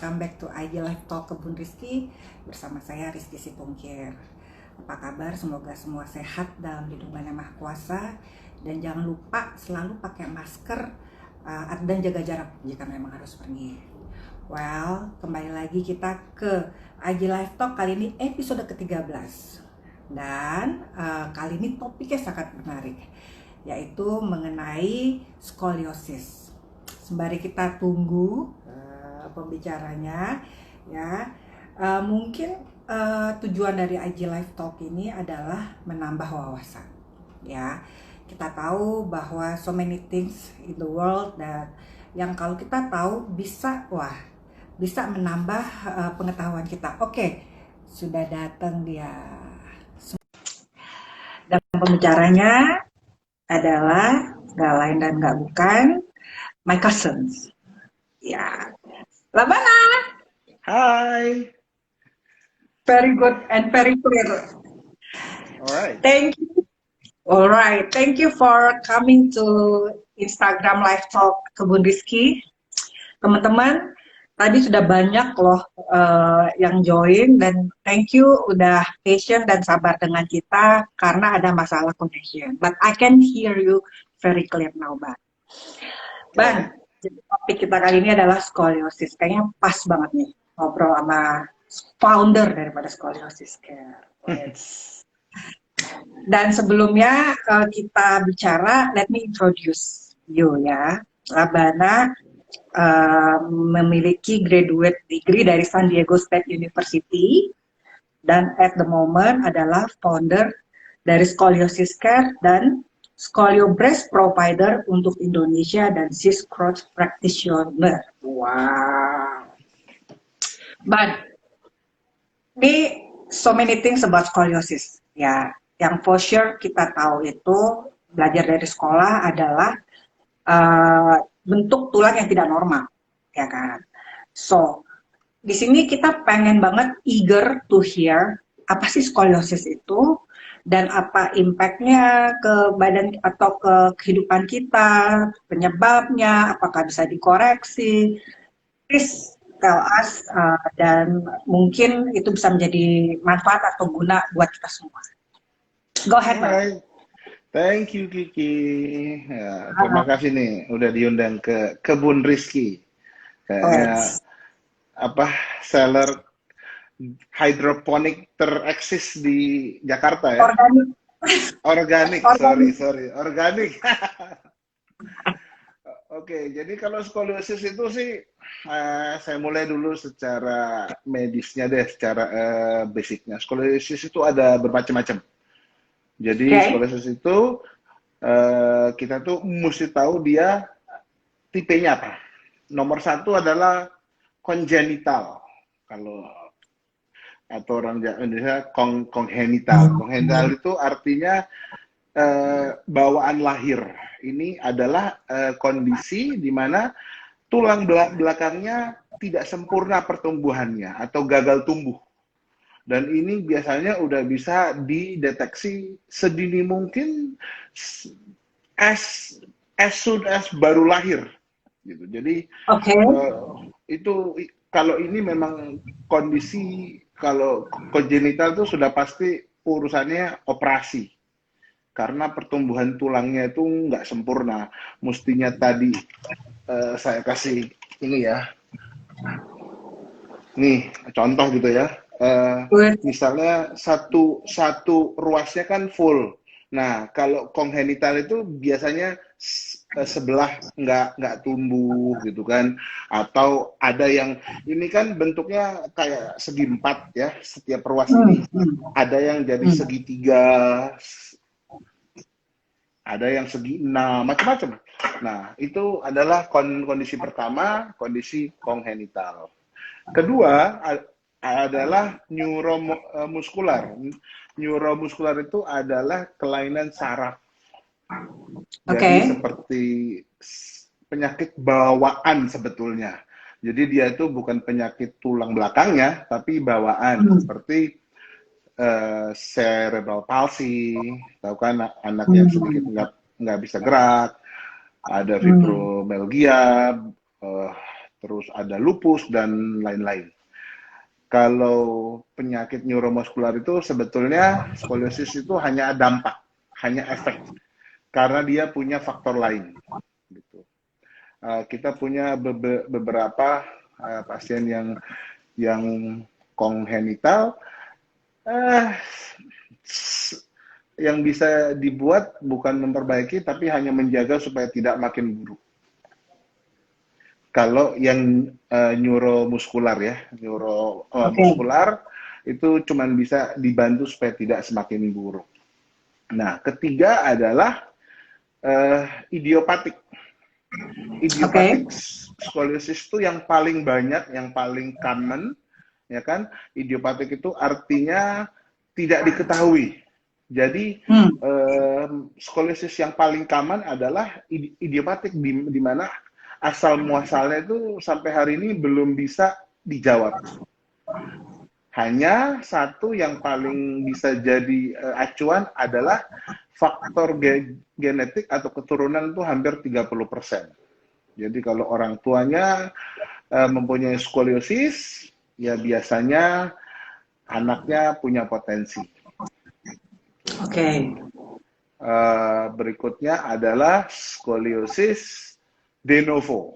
welcome back to IG Live Talk Kebun Rizky bersama saya Rizky Sipungkir. Apa kabar? Semoga semua sehat dalam lindungan Yang Maha Kuasa, dan jangan lupa selalu pakai masker dan jaga jarak jika memang harus pergi. Well, kembali lagi kita ke IG Live Talk kali ini episode ke-13. Dan kali ini topiknya sangat menarik, yaitu mengenai skoliosis. Sembari kita tunggu pembicaranya, ya, mungkin tujuan dari IG Live Talk ini adalah menambah wawasan. Ya, kita tahu bahwa so many things in the world that yang kalau kita tahu bisa menambah pengetahuan kita. Oke, sudah datang dia. Dan pembicaranya adalah nggak lain dan nggak bukan my cousins. Ya, Labana. Hi. Very good and very clear. All right. Thank you. All right. Thank you for coming to Instagram Live Talk Kebun Rizky. Teman-teman, tadi sudah banyak loh yang join, dan thank you udah patient dan sabar dengan kita karena ada masalah connection. But I can hear you very clear now, Bang. Bang, jadi topik kita kali ini adalah skoliosis. Kayaknya pas banget nih ngobrol sama founder daripada Scoliosis Care. Dan sebelumnya kita bicara, let me introduce you ya. Labana memiliki graduate degree dari San Diego State University, dan at the moment adalah founder dari Scoliosis Care dan Scolio Breast Provider untuk Indonesia dan Sis Cross Practitioner. Wow. But ini so many things about scoliosis. Ya, yang for sure kita tahu itu belajar dari sekolah adalah bentuk tulang yang tidak normal, ya kan? So, di sini kita pengen banget eager to hear apa sih skoliosis itu dan apa impactnya ke badan atau ke kehidupan kita, penyebabnya, apakah bisa dikoreksi. Please tell us, dan mungkin itu bisa menjadi manfaat atau guna buat kita semua. Go ahead, Bang. Alright. Thank you, Kiki. Ya, terima kasih nih udah diundang ke Kebun Rizky. Kayaknya seller hidroponik tereksis di Jakarta ya. Organik. Sorry, organik. Oke, jadi kalau skoliosis itu sih saya mulai dulu secara medisnya deh, secara basicnya. Skoliosis itu ada bermacam-macam. Jadi skoliosis itu kita tuh mesti tahu dia tipenya apa. Nomor satu adalah congenital. Kalau atau orang Indonesia congenital. Congenital itu artinya bawaan lahir. Ini adalah kondisi di mana tulang belakangnya tidak sempurna pertumbuhannya atau gagal tumbuh. Dan ini biasanya udah bisa dideteksi sedini mungkin as soon as baru lahir gitu. Jadi itu kalau ini memang kondisi, kalau kongenital itu sudah pasti urusannya operasi karena pertumbuhan tulangnya itu nggak sempurna. Mestinya tadi saya kasih ini ya, nih contoh gitu ya. Misalnya satu ruasnya kan full. Nah, kalau congenital itu biasanya sebelah nggak tumbuh gitu kan, atau ada yang ini kan bentuknya kayak segi empat ya, setiap ruas ini ada yang jadi segitiga, ada yang segi enam, macam-macam. Nah, itu adalah kondisi pertama, kondisi congenital. Kedua adalah neuromuskular. Neuromuskular itu adalah kelainan saraf. Jadi seperti penyakit bawaan sebetulnya. Jadi dia itu bukan penyakit tulang belakangnya, tapi bawaan. Seperti cerebral palsy, tahu kan anak yang sedikit nggak bisa gerak, ada fibromyalgia, terus ada lupus dan lain-lain. Kalau penyakit neuromuskular itu sebetulnya skoliosis itu hanya dampak, hanya efek, karena dia punya faktor lain. Gitu. Kita punya beberapa pasien yang kongenital yang bisa dibuat bukan memperbaiki tapi hanya menjaga supaya tidak makin buruk. Kalau yang neuromuskular ya, neuromuskular itu cuma bisa dibantu supaya tidak semakin buruk. Nah, ketiga adalah idiopatik. Idiopatik skoliosis itu yang paling banyak, yang paling common, ya kan? Idiopatik itu artinya tidak diketahui. Jadi skoliosis yang paling common adalah idiopatik, di mana asal muasalnya itu sampai hari ini belum bisa dijawab. Hanya satu yang paling bisa jadi acuan adalah faktor genetik atau keturunan itu hampir 30%. Jadi kalau orang tuanya mempunyai skoliosis, ya biasanya anaknya punya potensi. Berikutnya adalah skoliosis de novo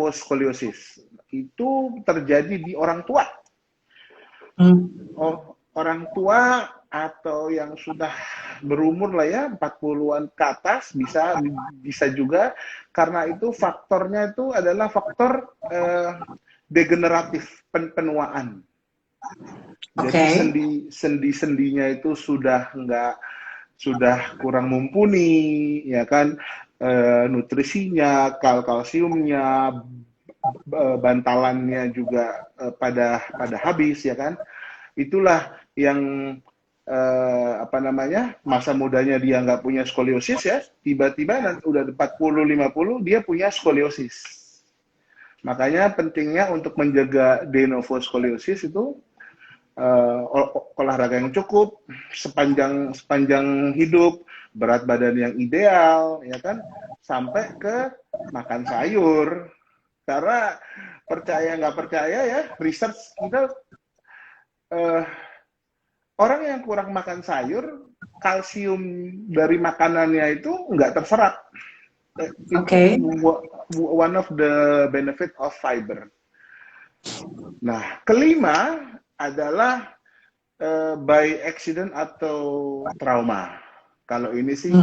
skoliosis. Itu terjadi di orang tua. Orang tua atau yang sudah berumur lah ya, 40-an ke atas bisa juga, karena itu faktornya itu adalah faktor degeneratif, penuaan. Jadi sendi-sendinya itu sudah kurang mumpuni, ya kan, nutrisinya, kalsiumnya, bantalannya juga pada habis, ya kan. Itulah yang masa mudanya dia nggak punya skoliosis ya, tiba-tiba nanti udah 40-50 dia punya skoliosis. Makanya pentingnya untuk menjaga de novo skoliosis itu olahraga yang cukup sepanjang hidup, berat badan yang ideal, ya kan, sampai ke makan sayur. Karena percaya nggak percaya ya, research kita orang yang kurang makan sayur, kalsium dari makanannya itu nggak terserap. One of the benefit of fiber. Nah, kelima adalah by accident atau trauma. Kalau ini sih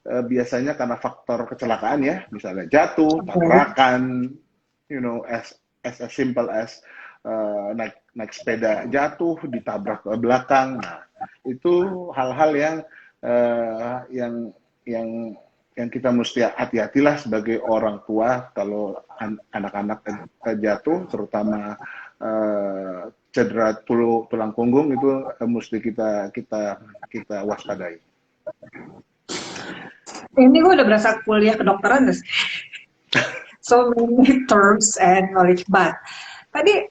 biasanya karena faktor kecelakaan ya, misalnya jatuh, tabrakan, as simple as naik sepeda jatuh, ditabrak ke belakang. Nah, itu hal-hal yang kita mesti hati-hatilah sebagai orang tua kalau anak-anak jatuh, terutama cedera tulang punggung, itu mesti kita waspadai. Ini gue udah berasa kuliah kedokteran guys. So many terms and knowledge, but tadi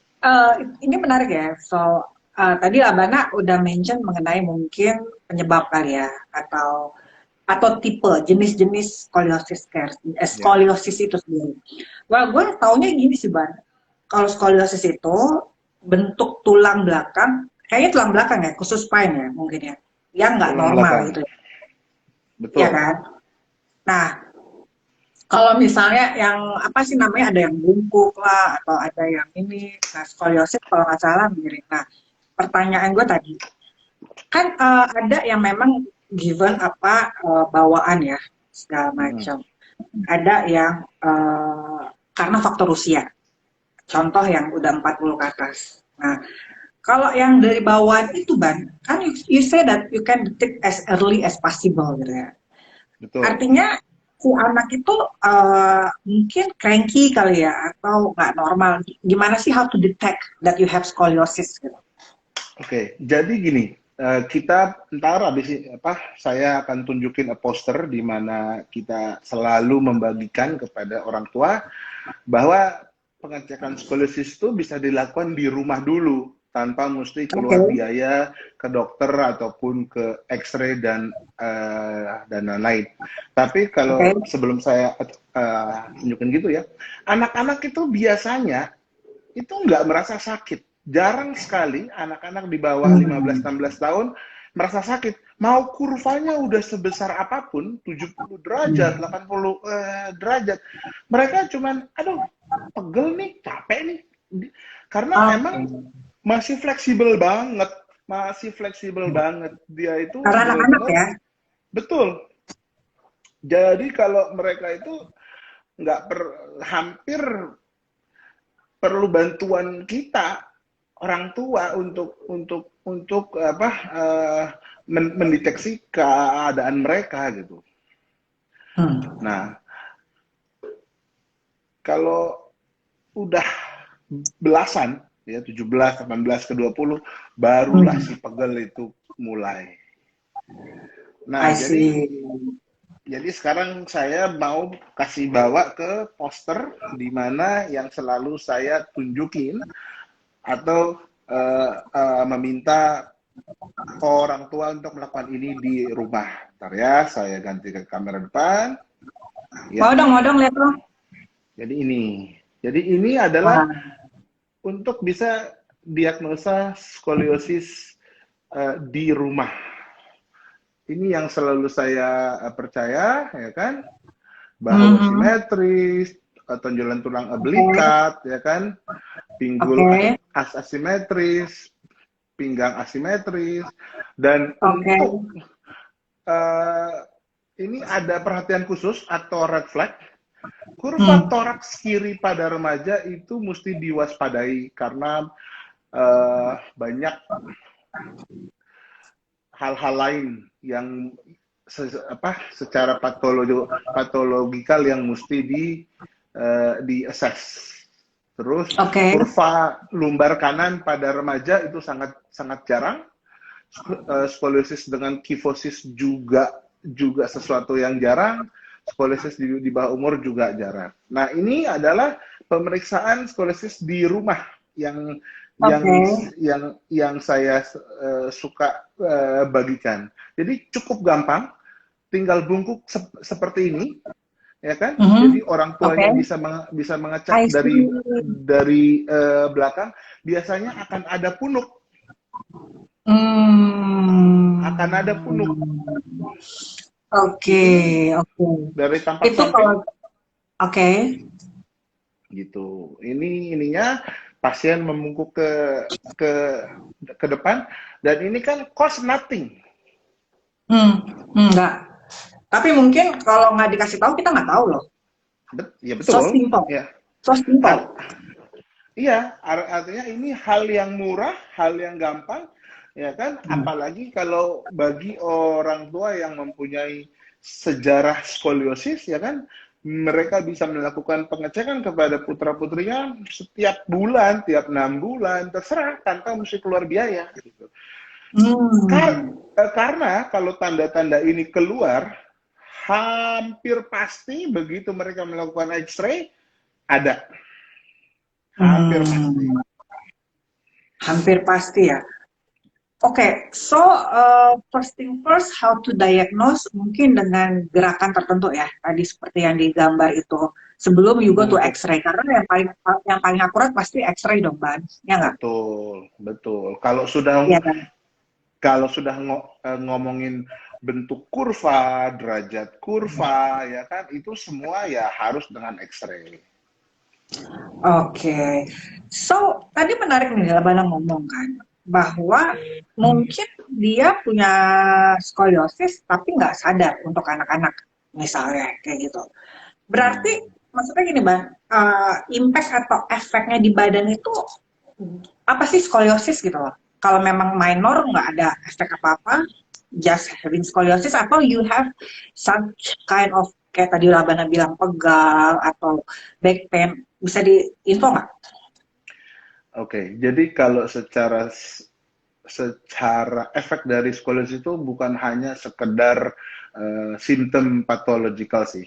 ini menarik ya. So tadi Labana udah mention mengenai mungkin penyebab kali ya, atau tipe jenis-jenis skoliosis itu sendiri. Wah, gue taunya gini sih, Ban. Kalau skoliosis itu bentuk tulang belakang, kayaknya tulang belakang ya, khusus spine ya mungkin ya, yang nggak normal gitu. Betul. Ya kan? Nah, kalau misalnya yang apa sih namanya, ada yang bungkuk lah, atau ada yang ini, nah skoliosis kalau nggak salah mirip. Nah, pertanyaan gue tadi, kan ada yang memang given bawaan ya, segala macam. Ada yang karena faktor usia. Contoh yang udah 40 ke atas. Nah, kalau yang dari bawaan itu, Ban, kan you say that you can detect as early as possible gitu ya. Betul. Artinya si anak itu mungkin cranky kali ya, atau nggak normal. Gimana sih how to detect that you have scoliosis gitu? Oke, jadi gini, kita ntar saya akan tunjukin poster di mana kita selalu membagikan kepada orang tua bahwa pengecekan skoliosis itu bisa dilakukan di rumah dulu, tanpa mesti Oke. keluar biaya ke dokter ataupun ke X-ray dan lain-lain. Tapi kalau Oke. sebelum saya tunjukin gitu ya, anak-anak itu biasanya itu nggak merasa sakit. Jarang sekali anak-anak di bawah 15-16 tahun merasa sakit. Mau kurvanya udah sebesar apapun, 70 derajat, 80 derajat. Mereka cuman, aduh, pegel nih, capek nih. Karena Oke. emang masih fleksibel banget. Masih fleksibel banget. Dia itu Karena anak-anak benar-benar ya. betul. Jadi kalau mereka itu nggak hampir perlu bantuan kita orang tua untuk apa mendeteksi keadaan mereka gitu. Hmm. Nah, kalau udah belasan ya 17, 18 ke 20 barulah Hmm. si pegel itu mulai. Nah, I jadi see. sekarang saya mau kasih bawa ke poster di mana yang selalu saya tunjukin atau meminta orang tua untuk melakukan ini di rumah. Ntar ya, saya ganti ke kamera depan. Ya, Mau dong lihat dong. jadi ini. Jadi ini adalah Wah. untuk bisa diagnosa skoliosis di rumah. Ini yang selalu saya percaya, ya kan? Bahu Mhm. asimetris, tonjolan tulang Oke. oblikat, ya kan? Pinggul Oke. asimetris, pinggang asimetris, dan Oke. untuk uh, ini ada perhatian khusus atau red flag. Kurva Hmm. toraks kiri pada remaja itu mesti diwaspadai karena banyak hal-hal lain yang secara patologikal yang mesti di assess. Terus Oke. kurva lumbar kanan pada remaja itu sangat sangat jarang. Skoliosis dengan kifosis juga sesuatu yang jarang. Skoliosis di bawah umur juga jarang. Nah, ini adalah pemeriksaan skoliosis di rumah yang Oke. yang saya suka bagikan. Jadi cukup gampang, tinggal bungkuk seperti ini, ya kan? Mhm. Jadi orang Oke. tuanya bisa mengecek I see. dari belakang. Biasanya akan ada punuk, akan ada punuk. Oke, Ini oke. dari tampak Itu samping kalau oke. gitu. Ininya pasien membungkuk ke ke depan dan ini kan cost nothing. Hmm, enggak. Tapi mungkin kalau nggak dikasih tahu kita nggak tahu loh. Ya So betul, simple. ya. So simple. Iya, artinya ini hal yang murah, hal yang gampang, ya kan? Hmm. Apalagi kalau bagi orang tua yang mempunyai sejarah skoliosis, ya kan? Mereka bisa melakukan pengecekan kepada putra-putrinya setiap bulan, tiap 6 bulan, terserah, tanpa mesti keluar biaya. Gitu. Hmm. Karena kalau tanda-tanda ini keluar, hampir pasti begitu mereka melakukan X-ray, ada. Hampir pasti. Hmm. Hampir pasti ya. Oke, so first thing first, how to diagnose mungkin dengan gerakan tertentu ya, tadi seperti yang digambar itu. Sebelum you go to Bungkuk. X-ray, karena yang paling akurat pasti X-ray dong, Ban, ya nggak? Betul, betul. Iya kan? Kalau sudah ngomongin bentuk kurva, derajat kurva, ya kan, itu semua ya harus dengan X-ray. Oke, so tadi menarik nih Labana ngomong kan bahwa mungkin dia punya skoliosis tapi nggak sadar untuk anak-anak misalnya kayak gitu. Berarti Hmm. maksudnya gini Bang, impact atau efeknya di badan itu apa sih skoliosis gitu loh? Kalau memang minor nggak ada efek apa-apa, just having scoliosis atau you have such kind of kayak tadi Labana bilang pegal atau back pain, bisa diinfo nggak? Oke, jadi kalau secara efek dari skoliosis itu bukan hanya sekedar simptom patologikal sih.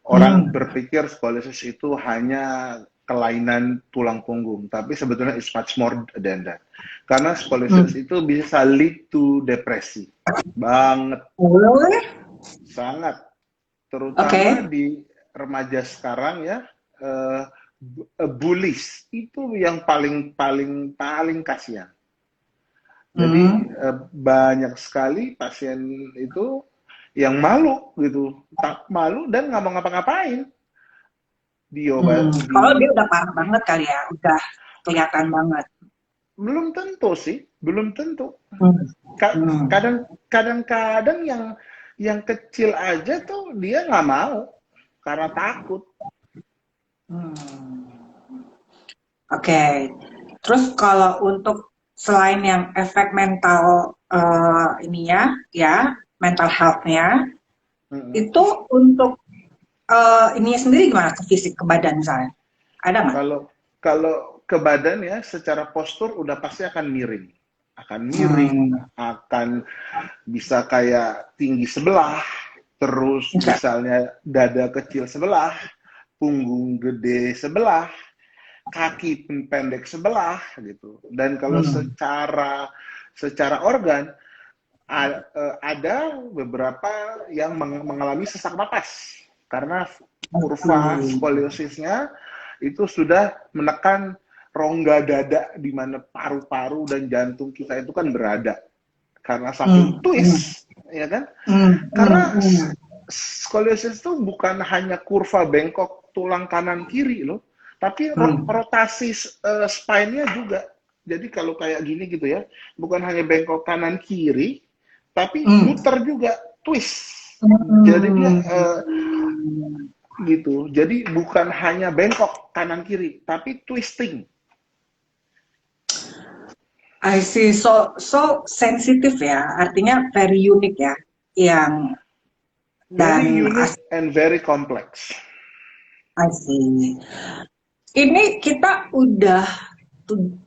Orang Hmm. berpikir skoliosis itu hanya kelainan tulang punggung, tapi sebetulnya it's much more than that. Karena skoliosis itu bisa lead to depresi, banget, sangat, terutama di remaja sekarang ya, bullies itu yang paling kasihan. Jadi banyak sekali pasien itu yang malu gitu, tak malu dan nggak mau ngapa-ngapain. Kalau dia udah parah banget kali ya, udah kelihatan banget. Belum tentu sih, belum tentu. Kadang-kadang yang kecil aja tuh dia nggak mau karena takut. Oke. Terus kalau untuk selain yang efek mental ininya ya, mental health-nya, itu untuk ininya sendiri gimana, ke fisik, ke badan misalnya? Ada nggak? Kalau ke badan ya, secara postur udah pasti akan miring. Akan bisa kayak tinggi sebelah, terus misalnya dada kecil sebelah, punggung gede sebelah, kaki pendek sebelah gitu. Dan kalau secara organ ada beberapa yang mengalami sesak napas karena kurva skoliosisnya itu sudah menekan rongga dada di mana paru-paru dan jantung kita itu kan berada karena saking twist, ya kan? Karena skoliosis itu bukan hanya kurva bengkok tulang kanan kiri loh, tapi rotasi spine-nya juga. Jadi kalau kayak gini gitu ya, bukan hanya bengkok kanan kiri, tapi muter juga, twist. Jadi dia gitu. Jadi bukan hanya bengkok kanan kiri, tapi twisting. I see, so sensitif ya, artinya very unique ya, yang very unique and very complex. I see. Ini kita udah 17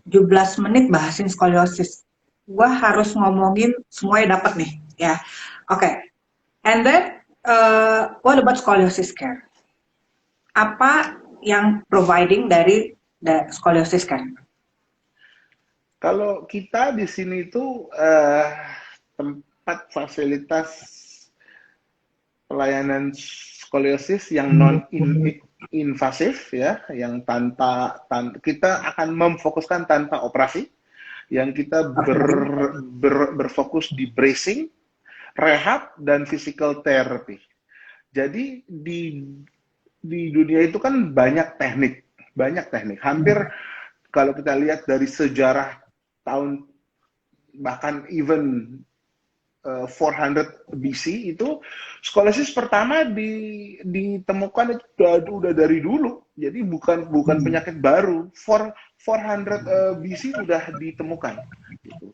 menit bahasin skoliosis. Gua harus ngomongin semuanya dapat nih, ya. Oke. And then, what about scoliosis care? Apa yang providing dari scoliosis care? Kalau kita di sini itu tempat fasilitas pelayanan skoliosis yang non invasif ya, yang kita akan memfokuskan tanpa operasi, yang kita berfokus di bracing, rehab dan physical therapy. Jadi di dunia itu kan banyak teknik. Hampir kalau kita lihat dari sejarah tahun bahkan even 400 BC itu skoliosis pertama ditemukan itu udah dari dulu. Jadi bukan penyakit baru. 400 BC udah ditemukan. Gitu.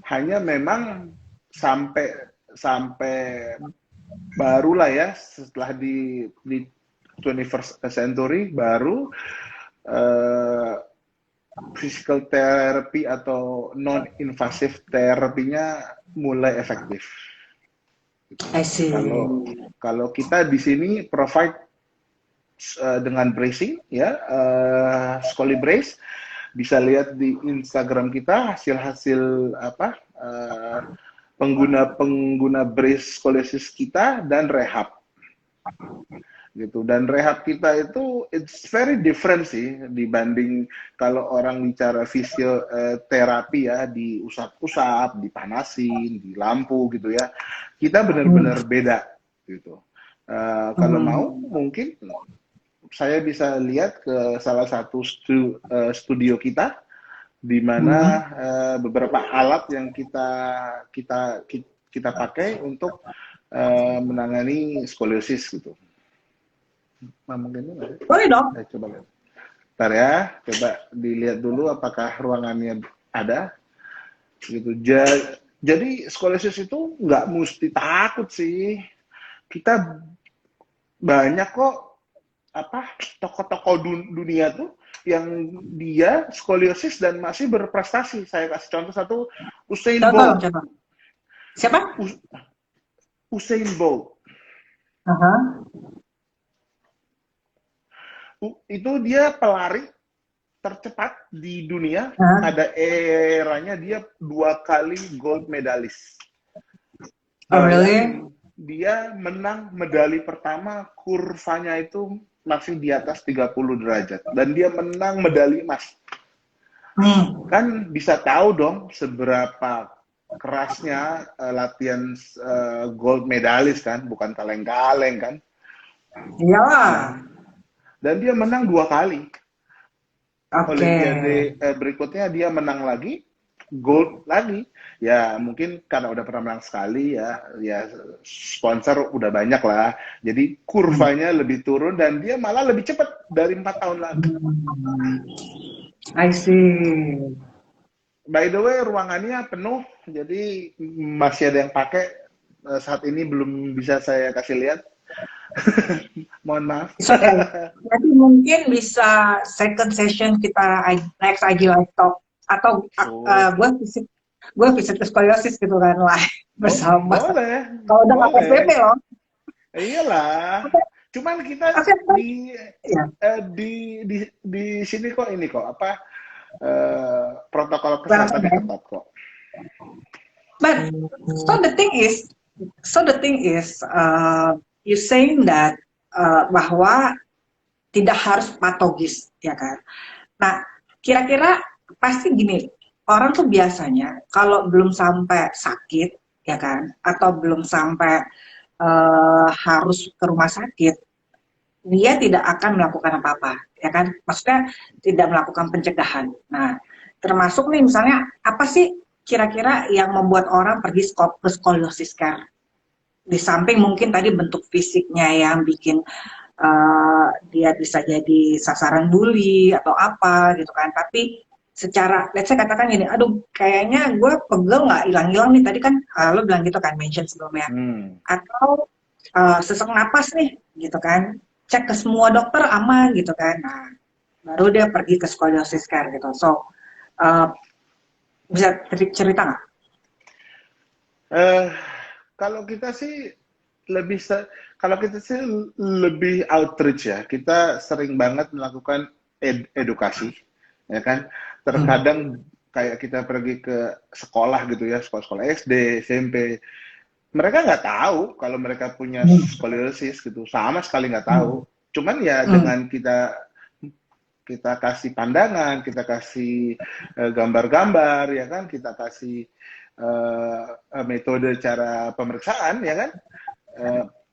Hanya memang sampai barulah ya setelah di 21st century baru physical therapy atau non-invasive terapinya mulai efektif. I see. Kalau kita di sini provide dengan bracing, ya, ScoliBrace, bisa lihat di Instagram kita hasil-hasil pengguna brace scoliosis kita dan rehab. Gitu. Dan rehab kita itu it's very different sih dibanding kalau orang bicara fisioterapi ya, diusap-usap, dipanasin, di lampu gitu ya. Kita benar-benar beda gitu. Kalau mau mungkin saya bisa lihat ke salah satu studio kita di mana beberapa alat yang kita pakai untuk menangani skoliosis gitu. Mungkin boleh dong. Coba lihat. Ntar ya, coba dilihat dulu apakah ruangannya ada. Gitu. Jadi skoliosis itu nggak mesti takut sih. Kita banyak kok tokoh-tokoh dunia tuh yang dia skoliosis dan masih berprestasi. Saya kasih contoh satu, Usain Bolt. Siapa? Usain Bolt. itu dia pelari tercepat di dunia. Hah? Pada eranya dia 2 kali gold medalis. Oh, really? Bayangin, dia menang medali pertama, kurvanya itu masih di atas 30 derajat. Dan dia menang medali emas. Hmm. Kan bisa tahu dong seberapa kerasnya latihan gold medalis kan, bukan kaleng-kaleng kan. Nah, Iyalah. dan dia menang 2 kali. Oke. Olimpiade berikutnya dia menang lagi, gold lagi. Ya mungkin karena udah pernah menang sekali ya sponsor udah banyak lah. Jadi Hmm. kurvanya lebih turun dan dia malah lebih cepat dari 4 tahun lalu. I see. By the way, ruangannya penuh, jadi masih ada yang pakai. Saat ini belum bisa saya kasih lihat. Mohon maaf. It's okay. Nanti mungkin bisa second session kita next IG live talk atau Oh, gue visit ke skoliosis gitu kan live oh, bersama. boleh, Kalau udah nggak PSBB boleh. loh. Iyalah. Oke, Cuman kita oke, di ya. di sini kok ini kok apa protokol Welcome, kesehatannya ya. ketat kok. But so the thing is, you saying that bahwa tidak harus patologis, ya kan? Nah, kira-kira pasti gini, orang tuh biasanya kalau belum sampai sakit, ya kan, atau belum sampai harus ke rumah sakit, dia tidak akan melakukan apa-apa, ya kan? Maksudnya tidak melakukan pencegahan. Nah, termasuk nih misalnya apa sih kira-kira yang membuat orang pergi ke skoliosis care? Di samping mungkin tadi bentuk fisiknya yang bikin dia bisa jadi sasaran bully atau apa gitu kan. Tapi secara, let's say katakan gini, aduh kayaknya gue pegel nggak hilang-hilang nih. Tadi kan lo bilang gitu kan, mention sebelumnya. Hmm. Atau sesak napas nih gitu kan. Cek ke semua dokter aman gitu kan. Nah, baru dia pergi ke scoliosis care gitu. So, uh, bisa cerita nggak? Eh, kalau kita sih lebih kalau kita sih lebih outreach ya. Kita sering banget melakukan edukasi, ya kan. Hmm. Terkadang kayak kita pergi ke sekolah gitu ya, sekolah-sekolah SD, SMP. Mereka nggak tahu kalau mereka punya Hmm. skoliosis gitu, sama sekali nggak Hmm. tahu. Cuman ya Hmm. dengan kita kita kasih pandangan, kita kasih gambar-gambar, ya kan, kita kasih metode cara pemeriksaan, ya kan,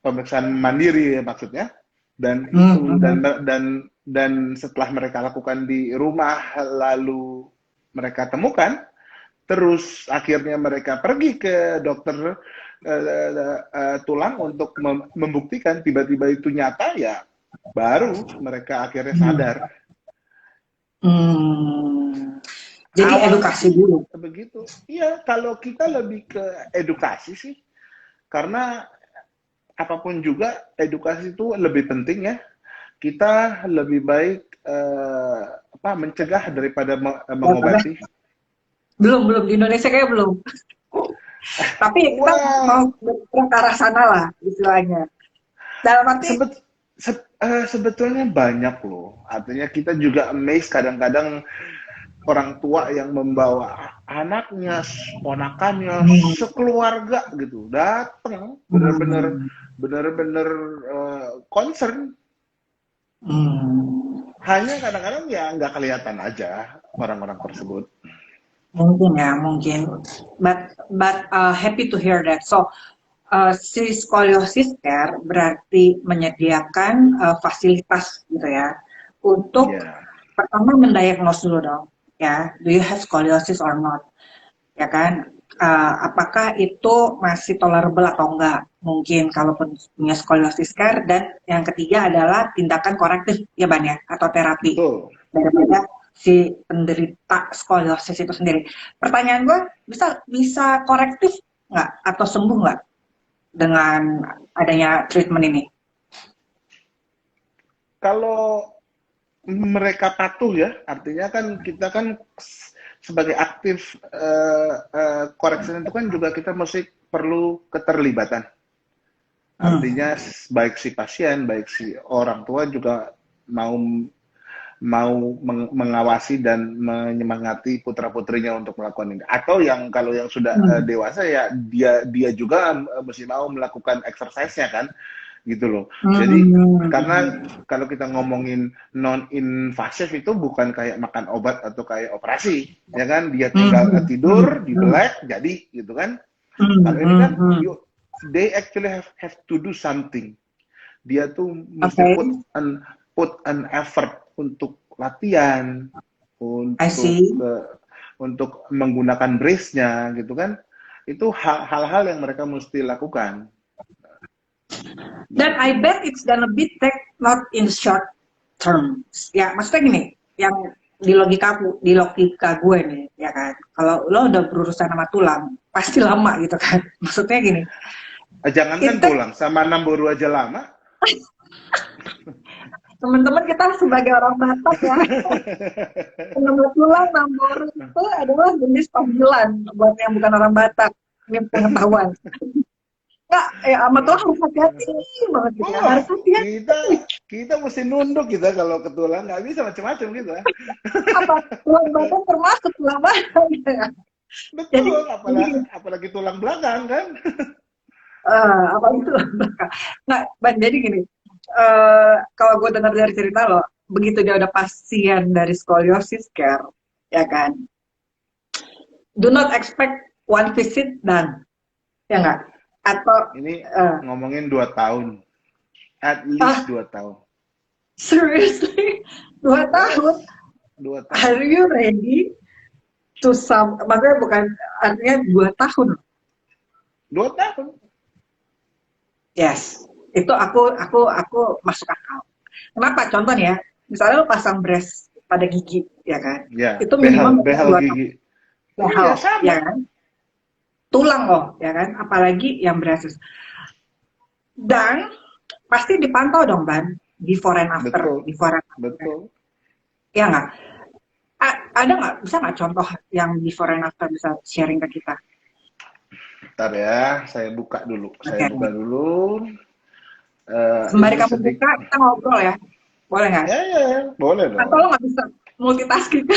pemeriksaan mandiri ya, maksudnya, dan itu Hmm. dan setelah mereka lakukan di rumah, lalu mereka temukan, terus akhirnya mereka pergi ke dokter tulang untuk membuktikan tiba-tiba itu nyata, ya baru mereka akhirnya Hmm. sadar. Hmm. Jadi Awalnya edukasi sih dulu. begitu. Iya, kalau kita lebih ke edukasi sih, karena apapun juga edukasi itu lebih penting ya. Kita lebih baik mencegah daripada mengobati. Belum di Indonesia kayak belum. Tapi kita Wah, mau bergerak ke arah sana lah istilahnya. Dalam arti, sebet, sebetulnya banyak loh. Artinya kita juga amazed kadang-kadang orang tua yang membawa anaknya, ponakannya, sekeluarga gitu datang, bener-bener hmm, bener-bener concern. hmm, Hanya kadang-kadang ya nggak kelihatan aja orang-orang tersebut. mungkin ya mungkin. But happy to hear that. So si scoliosis care berarti menyediakan fasilitas gitu ya untuk Ya, pertama mendiagnose dulu dong ya, do you have scoliosis or not, ya kan. Apakah itu masih tolerable atau enggak, mungkin kalau punya scoliosis care. Dan yang ketiga adalah tindakan korektif ya Ban ya, atau terapi betul. daripada si penderita scoliosis itu sendiri. Pertanyaan gue, bisa korektif nggak atau sembuh nggak dengan adanya treatment ini? Kalau mereka patuh ya, artinya kan kita kan sebagai aktif correction itu kan juga kita mesti perlu keterlibatan. Hmm. Artinya baik si pasien, baik si orang tua juga mau mengawasi dan menyemangati putra-putrinya untuk melakukan ini. Atau yang kalau yang sudah dewasa ya dia juga mesti mau melakukan exercise-nya kan, gitu loh. Jadi karena kalau kita ngomongin non-invasif itu bukan kayak makan obat atau kayak operasi, ya kan? Dia tinggal tidur, dibelek, jadi gitu kan. Kalau ini kan they actually have to do something. Dia tuh mesti put an effort untuk latihan, untuk menggunakan brace-nya gitu kan. Itu hal-hal yang mereka mesti lakukan. Dan I bet it's gonna be take not in short term. Ya, maksudnya gini, yang di logika gue nih, ya kan. Kalau lo udah berurusan sama tulang, pasti lama gitu kan. Maksudnya gini. Jangankan tulang, sama namboru aja lama. Teman-teman kita sebagai orang Batak ya, penemu tulang namboru itu adalah jenis panggilan buat yang bukan orang Batak. Ini pengetahuan. Enggak, sama tulang harus hati-hati banget gitu. Harus hati-hati. Kita mesti nunduk kita kalau ke tulang, nggak bisa macam-macam gitu. Apa tulang Batak termasuk tulang Batak gitu ya? Betul, jadi, apalagi tulang belakang kan. Apalagi tulang belakang. Nah, jadi gini. Kalau gue dengar dari cerita lo, begitu dia udah pasien dari scoliosis care, ya kan, do not expect one visit dan, ya nggak? Atau ini ngomongin 2 tahun, at least 2 tahun. Seriously, 2 tahun? 2 tahun. Are you ready to maksudnya bukan artinya 2 tahun? 2 tahun. Yes. Itu aku masuk akal. Kenapa? Contoh nih ya, misalnya lo pasang brace pada gigi, ya kan? Ya, itu minimum behel gigi. Behel, ya kan? Tulang loh, ya kan? Apalagi yang braces. Dan pasti dipantau dong, Ban, before and after. Betul. Ya nggak? Ada nggak? Bisa nggak contoh yang before and after bisa sharing ke kita? Bentar ya, saya buka dulu. Sembari kamu buka, kita ngobrol ya. Boleh nggak? Ya, boleh dong. Atau lo nggak bisa multitasking?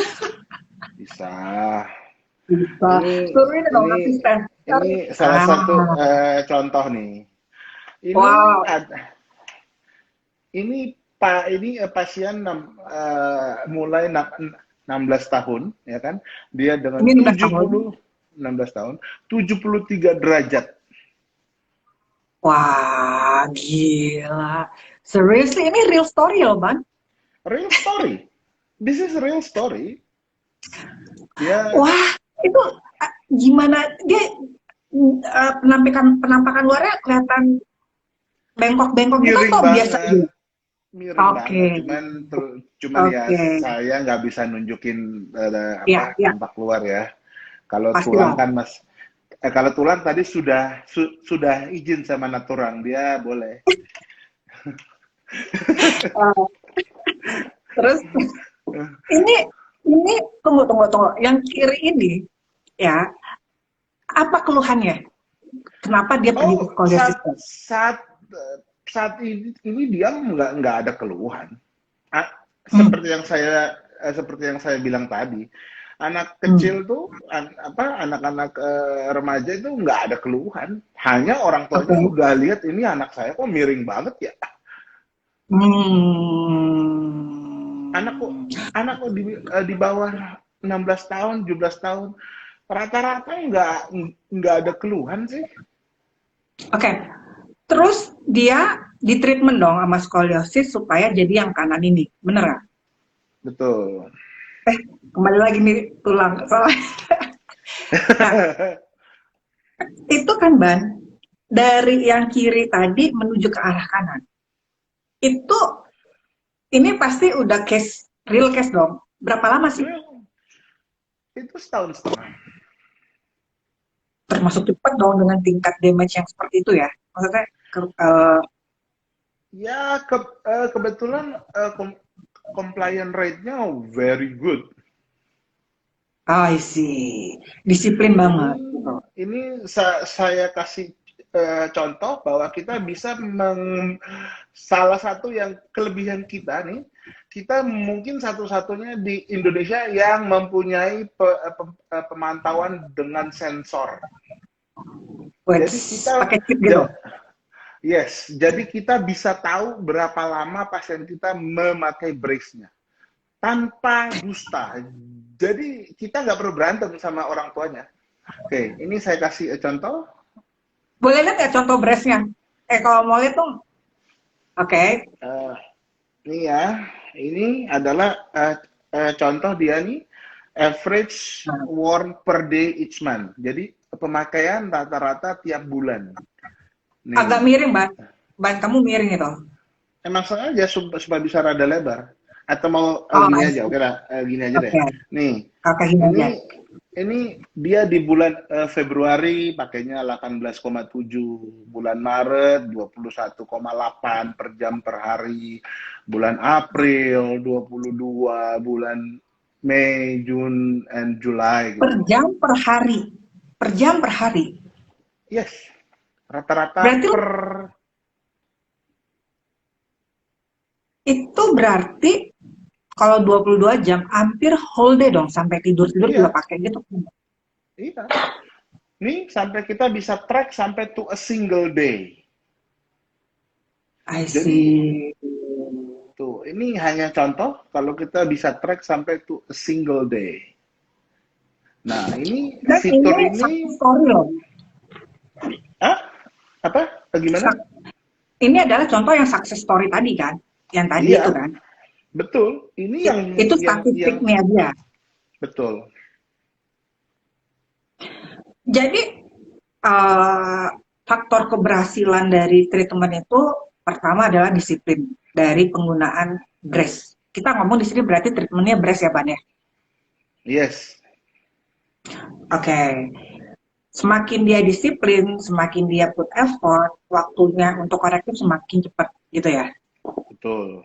Bisa. Suruhin dong asisten. Ini salah satu contoh nih. Ini ini pasien mulai 16 tahun, ya kan? Dia dengan 16 tahun, 73 derajat. Wah, gila. Seriously, ini real story loh, Bang. Real story. This is real story. Wah, itu gimana? Dia penampakan luarnya kelihatan bengkok-bengkok gitu atau biasa aja? Miring banget. Cuman ya saya nggak bisa nunjukin tampak luar ya. Kalau tulang kan kalau tulang tadi sudah izin sama naturang, dia boleh. Terus ini tunggu. Yang kiri ini ya, apa keluhannya? Kenapa dia pergi ke scoliosis? Saat ini dia nggak ada keluhan. Seperti yang saya bilang tadi. Anak kecil tuh, anak-anak remaja itu nggak ada keluhan. Hanya orang tuanya udah lihat ini anak saya kok miring banget ya. Anak kok di bawah 16 tahun, 17 tahun, rata-rata nggak ada keluhan sih. Oke. Terus dia di treatment dong sama scoliosis supaya jadi yang kanan ini, bener nggak? Betul. Kembali lagi nih tulang soalnya. Itu kan Ban, dari yang kiri tadi menuju ke arah kanan. Ini pasti udah real case dong. Berapa lama sih? Itu setahun setengah. Termasuk cepat dong dengan tingkat damage yang seperti itu ya. Maksudnya kebetulan compliant rate-nya very good. I see. Disiplin banget. Ini saya kasih contoh bahwa kita bisa salah satu yang kelebihan kita nih, kita mungkin satu-satunya di Indonesia yang mempunyai pemantauan dengan sensor. Wait, Jadi kita pakai chip gitu. Yes, jadi kita bisa tahu berapa lama pasien kita memakai brace-nya tanpa dusta. Jadi kita nggak perlu berantem sama orang tuanya. Oke, ini saya kasih contoh. Boleh lihat ya contoh brace-nya? Kalau mau lihat tuh, oke. Ini ya, ini adalah contoh dia nih, average worn per day each month. Jadi pemakaian rata-rata tiap bulan. Nih. Agak miring, Ban. Kamu miring itu. Emang sengaja supaya bisa rada lebar. Atau mau gini aja, oke lah, gini aja deh. Nih, ini dia di bulan Februari pakainya 18,7, bulan Maret 21,8 per jam per hari, bulan April 22, bulan Mei, June, and July. Gitu. Per jam per hari? Per jam per hari? Yes. Rata-rata per... Itu berarti kalau 22 jam hampir whole day dong, sampai tidur-tidur juga pakai gitu. Iya. Nih sampai kita bisa track sampai to a single day. I see. Jadi tuh, ini hanya contoh kalau kita bisa track sampai to a single day. Nah, ini fitur ini story loh. Apa? Bagaimana? Ini adalah contoh yang success story tadi kan? Yang tadi itu kan? Betul. Ini yang itu statistiknya dia. Betul. Jadi faktor keberhasilan dari treatment itu pertama adalah disiplin dari penggunaan brace. Kita ngomong di sini berarti treatmentnya brace ya, Ban ya? Yes. Oke. Semakin dia disiplin, semakin dia put effort, waktunya untuk korektif semakin cepat, gitu ya? Betul.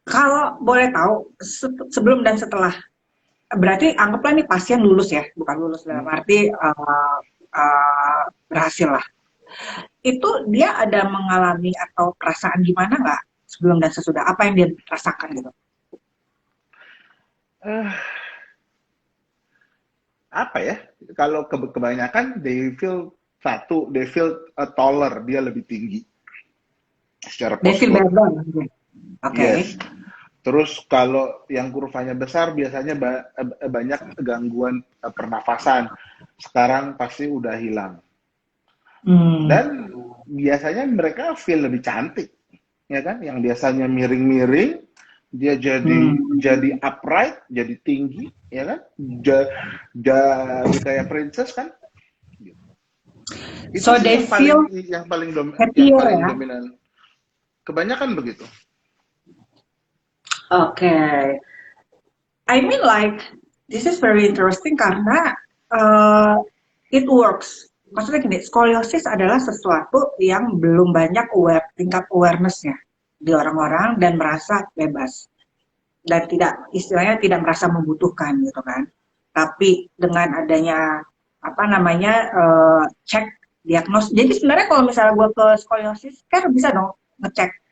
Kalau boleh tahu, sebelum dan setelah, berarti anggaplah nih pasien lulus ya, bukan lulus dalam arti berhasil lah. Itu dia ada mengalami atau perasaan gimana nggak sebelum dan sesudah? Apa yang dia rasakan gitu? Apa ya? Kalau kebanyakan they feel taller, dia lebih tinggi secara postur. Oke. Yes. Terus kalau yang kurvanya besar biasanya banyak gangguan pernafasan. Sekarang pasti udah hilang. Dan biasanya mereka feel lebih cantik, ya kan? Yang biasanya miring-miring, dia jadi upright, jadi tinggi, ya kan? Jadi kayak princess kan? Itu so they feel yang paling dominan. Kebanyakan begitu. Okay. I mean like this is very interesting karena it works. Maksudnya gini, skoliosis adalah sesuatu yang belum banyak tingkat awareness-nya di orang-orang dan merasa bebas dan istilahnya tidak merasa membutuhkan gitu kan. Tapi dengan adanya cek diagnos. Jadi sebenarnya kalau misalnya gue ke skoliosis kan bisa dong ngecek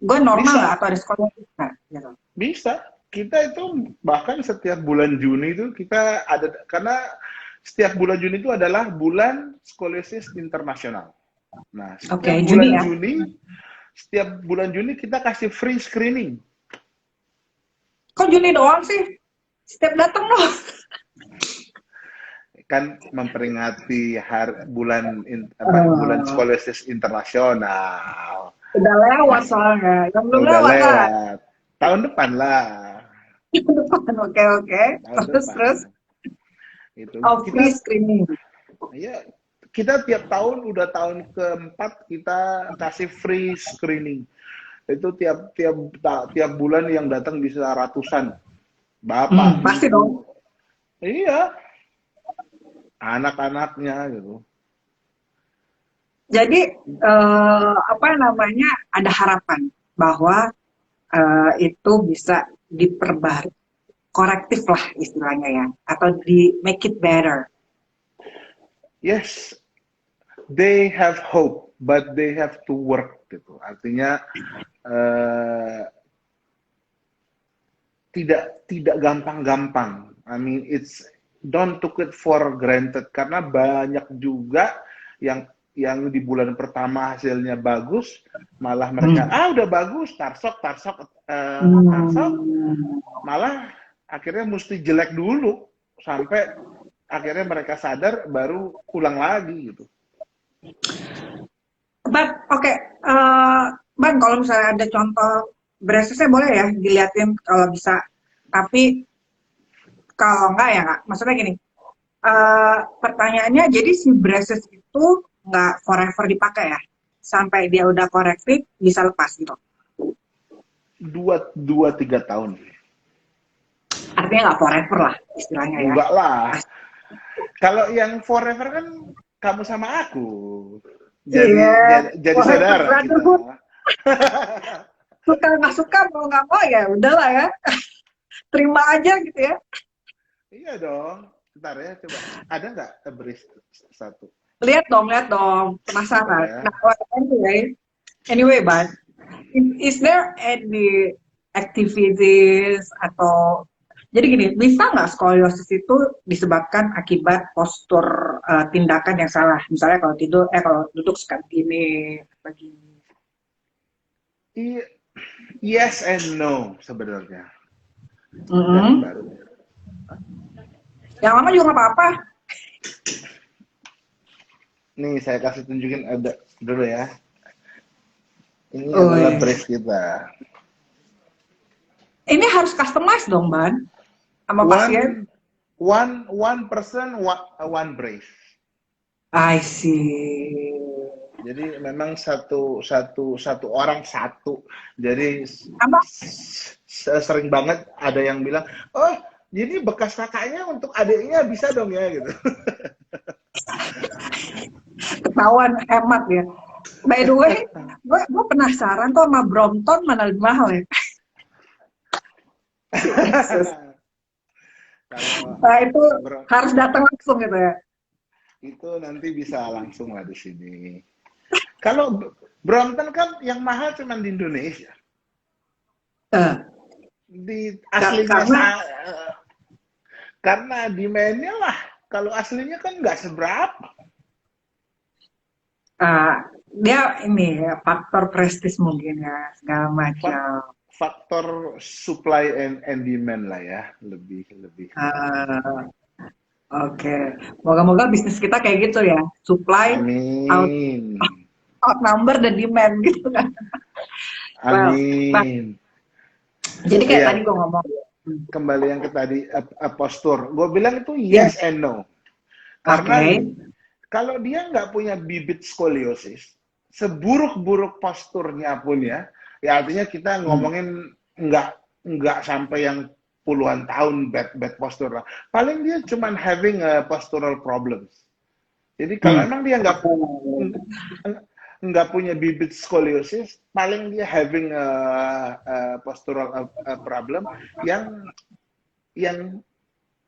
gue normal nggak atau ada skoliosis nggak gitu. Bisa. Kita itu bahkan setiap bulan Juni itu kita ada, karena setiap bulan Juni itu adalah bulan skoliosis internasional. Nah, setiap bulan Juni kita kasih free screening. Kok Juni doang sih? Setiap datang dong. Kan memperingati bulan skoliosis internasional. Udah lewat soalnya. Yang belum lewat. Tahun depan lah. Oke. Terus. Itu. Free screening. Iya, kita tiap tahun udah tahun keempat kita kasih free screening. Itu tiap bulan yang datang bisa ratusan. Bapak. Pasti dong. Iya. Anak-anaknya gitu. Jadi ada harapan bahwa itu bisa diperbarui, korektif lah istilahnya ya, atau di make it better. Yes, they have hope, but they have to work gitu. Artinya tidak gampang-gampang. I mean, don't took it for granted karena banyak juga yang di bulan pertama hasilnya bagus, malah mereka udah bagus, tarsok, malah akhirnya mesti jelek dulu sampai akhirnya mereka sadar baru ulang lagi gitu. Oke, Ban, kalau misalnya ada contoh braces-nya boleh ya diliatin kalau bisa. Tapi kalau enggak ya nggak. Maksudnya gini, pertanyaannya jadi si braces itu nggak forever dipakai ya? Sampai dia udah korektif bisa lepas gitu? 2-3 tahun. Artinya nggak forever lah istilahnya ya? Enggak lah. Kalau yang forever kan kamu sama aku. Jadi saudara kita. Suka nggak suka mau nggak mau ya udahlah ya. Terima aja gitu ya. Iya dong. Bentar ya, coba. Ada nggak brace satu? Lihat dong. Penasaran. Ya. Nah, anyway, Ban, is there any activities atau jadi gini, bisa nggak skoliosis itu disebabkan akibat postur tindakan yang salah? Misalnya kalau tidur, kalau duduk suka begini. Yes and no sebenarnya. Yang lama juga nggak apa-apa. Nih saya kasih tunjukin ada dulu ya. Ini adalah brace kita. Ini harus customize dong, Ban, sama pasien. One person, one brace. I see. Jadi memang satu orang satu. Jadi sering banget ada yang bilang, oh jadi bekas kakaknya untuk adiknya bisa dong ya gitu. Ketahuan hemat ya. By the way, gue penasaran kok sama Brompton mana lebih mahal ya? Nah itu harus datang langsung gitu ya? Itu nanti bisa langsung lah di sini. Kalau Brompton kan yang mahal cuma di Indonesia. Di aslinya karena demand-nya lah. Kalau aslinya kan nggak seberapa. Dia ini ya, faktor prestis mungkin ya segala macam. Faktor supply and demand lah ya, lebih. Oke. Moga-moga bisnis kita kayak gitu ya, supply, outnumber dan demand gitu kan. Amin. Jadi kayak tadi gue ngomong. Kembali yang ke tadi postur, gue bilang itu yes and no. Karena kalau dia nggak punya bibit skoliosis, seburuk-buruk posturnya pun ya artinya kita ngomongin nggak sampai yang puluhan tahun bad postur lah. Paling dia cuman having postural problems. Jadi kalau emang dia nggak punya bibit skoliosis, paling dia having postural problem yang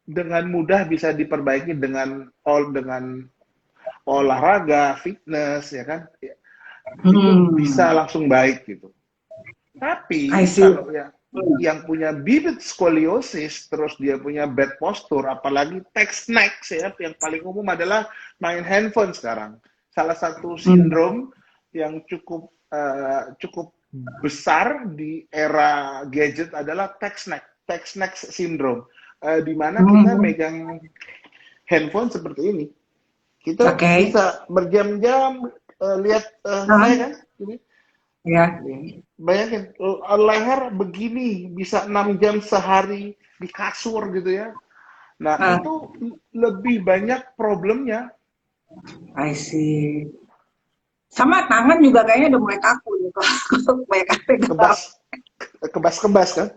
dengan mudah bisa diperbaiki dengan olahraga, fitness, ya kan, itu bisa langsung baik gitu. Tapi kalau yang punya bibit skoliosis, terus dia punya bad posture, apalagi text neck, ya, yang paling umum adalah main handphone sekarang. Salah satu sindrom yang cukup besar di era gadget adalah text neck syndrome, di mana kita megang handphone seperti ini. Kita bisa berjam-jam lihat saya kan, ini. Ya. Bayangin leher begini bisa 6 jam sehari di kasur gitu ya. Nah itu lebih banyak problemnya. I see. Sama tangan juga kayaknya udah mulai kaku gitu. Kebas kan.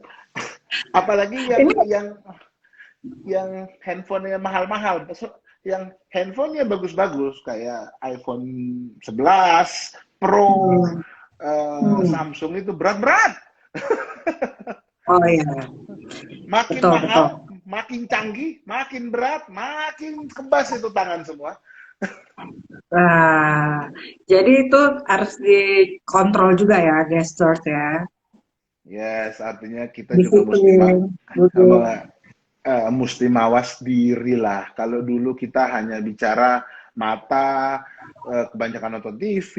Apalagi yang handphonenya mahal-mahal. Yang handphonenya bagus-bagus kayak iPhone 11 Pro, Samsung itu berat-berat. Oh iya. Makin mahal, makin canggih, makin berat, makin kebas itu tangan semua. Nah, jadi itu harus dikontrol juga ya, gestures ya. Yes, artinya kita juga mesti Disiplin, duduk. mesti mawas diri lah. Kalau dulu kita hanya bicara mata, kebanyakan nonton TV,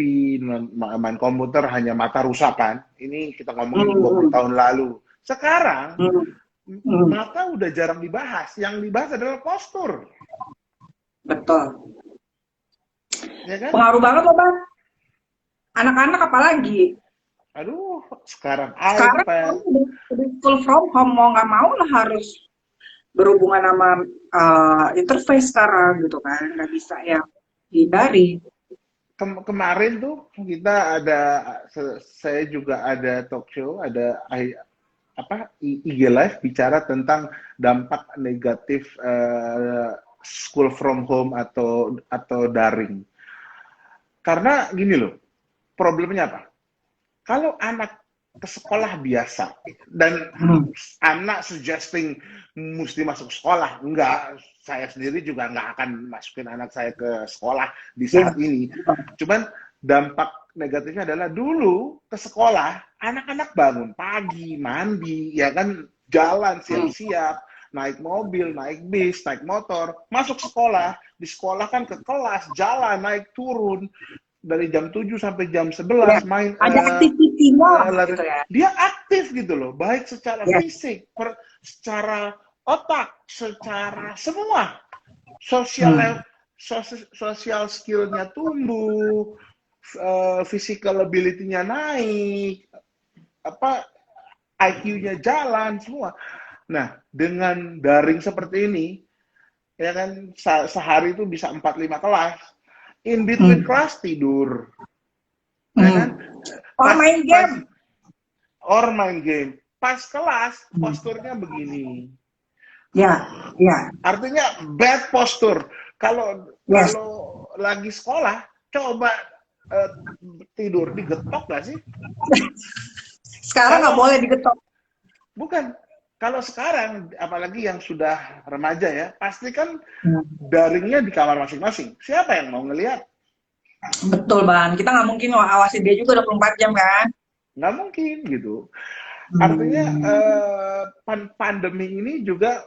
main komputer, hanya mata rusak kan. Ini kita ngomongin 20 Hmm, tahun lalu. Sekarang hmm, hmm, mata udah jarang dibahas. Yang dibahas adalah postur, betul. ya kan? Pengaruh banget loh Bang. Anak-anak apalagi. Aduh, sekarang Sekarang kamu iPad. udah full from home, mau nggak mau lah harus berhubungan sama interface sekarang gitu kan. Nggak bisa ya hindari. Kemarin tuh kita ada, saya juga ada talk show, ada IG Live bicara tentang dampak negatif school from home atau daring. Karena gini loh, problemnya apa? Kalau anak ke sekolah biasa dan Hmm. anak suggesting mesti masuk sekolah, enggak, saya sendiri juga nggak akan masukin anak saya ke sekolah di Ya. saat ini. Cuman dampak negatifnya adalah dulu ke sekolah, anak-anak bangun pagi, mandi, ya kan, jalan Hmm. siap-siap, naik mobil, naik bis, naik motor, masuk sekolah, di sekolah kan ke kelas, jalan, naik turun, dari jam 7 sampai jam Ya. 11 main Ada aktivitinya lah lari. gitu ya. Dia aktif gitu loh, baik secara Ya. fisik, secara otak, secara semua. Hmm. Sosial sosial skillnya tumbuh, physical ability-nya naik, apa IQ-nya jalan semua. Nah, dengan daring seperti ini, ya kan, sehari itu bisa 4-5 kelas. In between Hmm. kelas tidur, ya Hmm. kan? Or Pas main pas game. or main game. Pas kelas Hmm. posturnya begini. Ya, ya, Artinya bad postur. Kalau yes. kalau lagi sekolah coba eh, tidur digetok gak sih? Sekarang nggak boleh Kalau digetok. bukan, kalau sekarang apalagi yang sudah remaja ya, pasti kan Hmm. daringnya di kamar masing-masing. Siapa yang mau ngelihat? Betul Bang, kita nggak mungkin awasi dia juga 24 jam kan. Nggak mungkin gitu. Artinya Hmm. pandemi ini juga,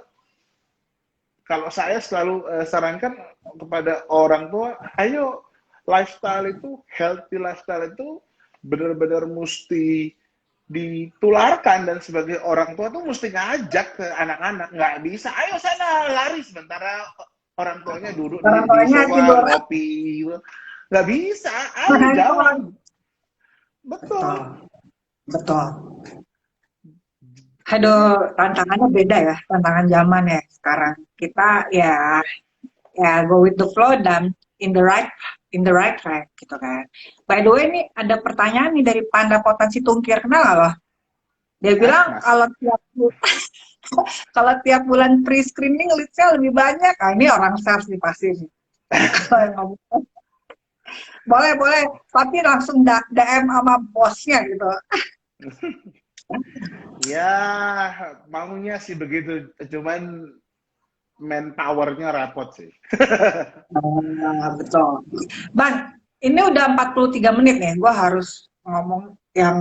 kalau saya selalu sarankan kepada orang tua, ayo, lifestyle itu, healthy lifestyle itu benar-benar mesti ditularkan, dan sebagai orang tua tuh mesti ngajak ke anak-anak. Nggak bisa, ayo sana lari, sementara orang tuanya duduk Orang di tuanya sofa tidur ngopi. Nggak bisa, main ayo jalan. handphone. Betul. Betul, betul. Jadi Aduh, tantangannya beda ya, tantangan zaman ya sekarang. Kita ya ya go with the flow dan in the right track gitu kan. By the way nih ada pertanyaan nih dari Panda Potensi Tungkir, kenal nggak lo? Dia bilang mas, kalau tiap bulan pre-screening leads-nya lebih banyak. Ah, ini orang sales nih pasti nih. Kalau yang ngomong, boleh boleh, tapi langsung DM sama bosnya gitu. ya maunya sih begitu, cuman manpower-nya repot sih. Ah, betul. Bang, ini udah 43 menit nih. Gue harus ngomong yang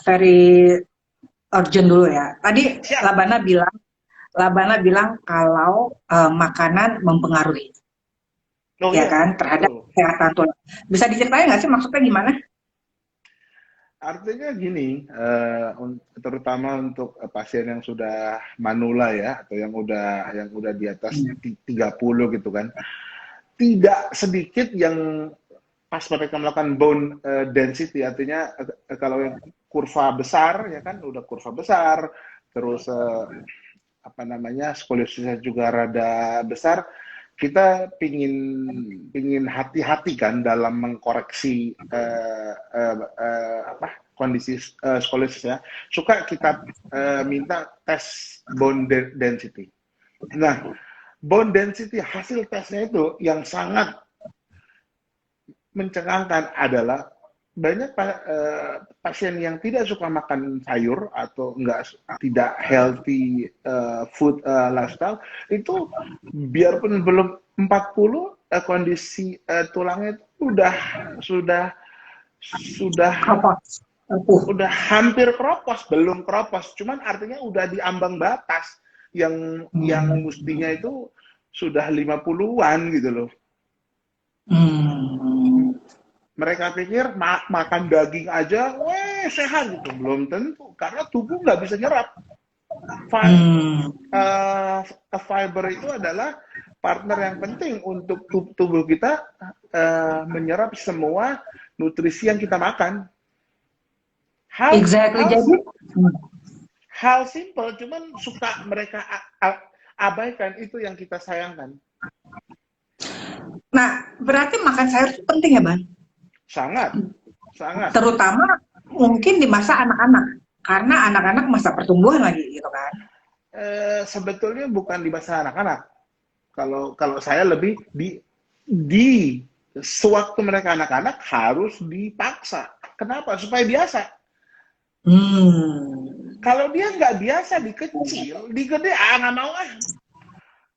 very urgent dulu ya. Tadi Siap. Labana bilang kalau makanan mempengaruhi, Oh ya iya, kan, terhadap betul. kesehatan tulang. Bisa diceritain nggak sih maksudnya gimana? Artinya gini, terutama untuk pasien yang sudah manula ya, atau yang udah di atas 30 gitu kan, tidak sedikit yang pas mereka melakukan bone density, artinya kalau yang kurva besar ya kan, udah kurva besar, terus apa namanya, skoliosisnya juga rada besar, kita pingin pingin hati-hati kan dalam mengkoreksi apa kondisi skoliosis ya. Suka kita minta tes bone density. Nah, bone density hasil tesnya itu yang sangat mencengangkan adalah banyak pasien yang tidak suka makan sayur atau tidak healthy food lifestyle itu, biarpun belum 40 kondisi tulangnya itu sudah sudah Kropos. udah hampir keropos, belum keropos, cuman artinya udah di ambang batas yang mestinya itu sudah 50-an gitu loh. Mereka pikir makan daging aja, weh sehat gitu. Belum tentu, karena tubuh nggak bisa nyerap. Fiber itu adalah partner yang penting untuk tubuh kita menyerap semua nutrisi yang kita makan. Hal simple, cuman suka mereka abaikan, itu yang kita sayangkan. Nah, berarti makan sayur itu penting ya, Bang? Sangat. Terutama mungkin di masa anak-anak, karena anak-anak masa pertumbuhan lagi gitu kan. Sebetulnya bukan di masa anak-anak. Kalau saya lebih di sewaktu mereka anak-anak harus dipaksa. Kenapa? Supaya biasa. Kalau dia nggak biasa di kecil, di gede nggak mau ah.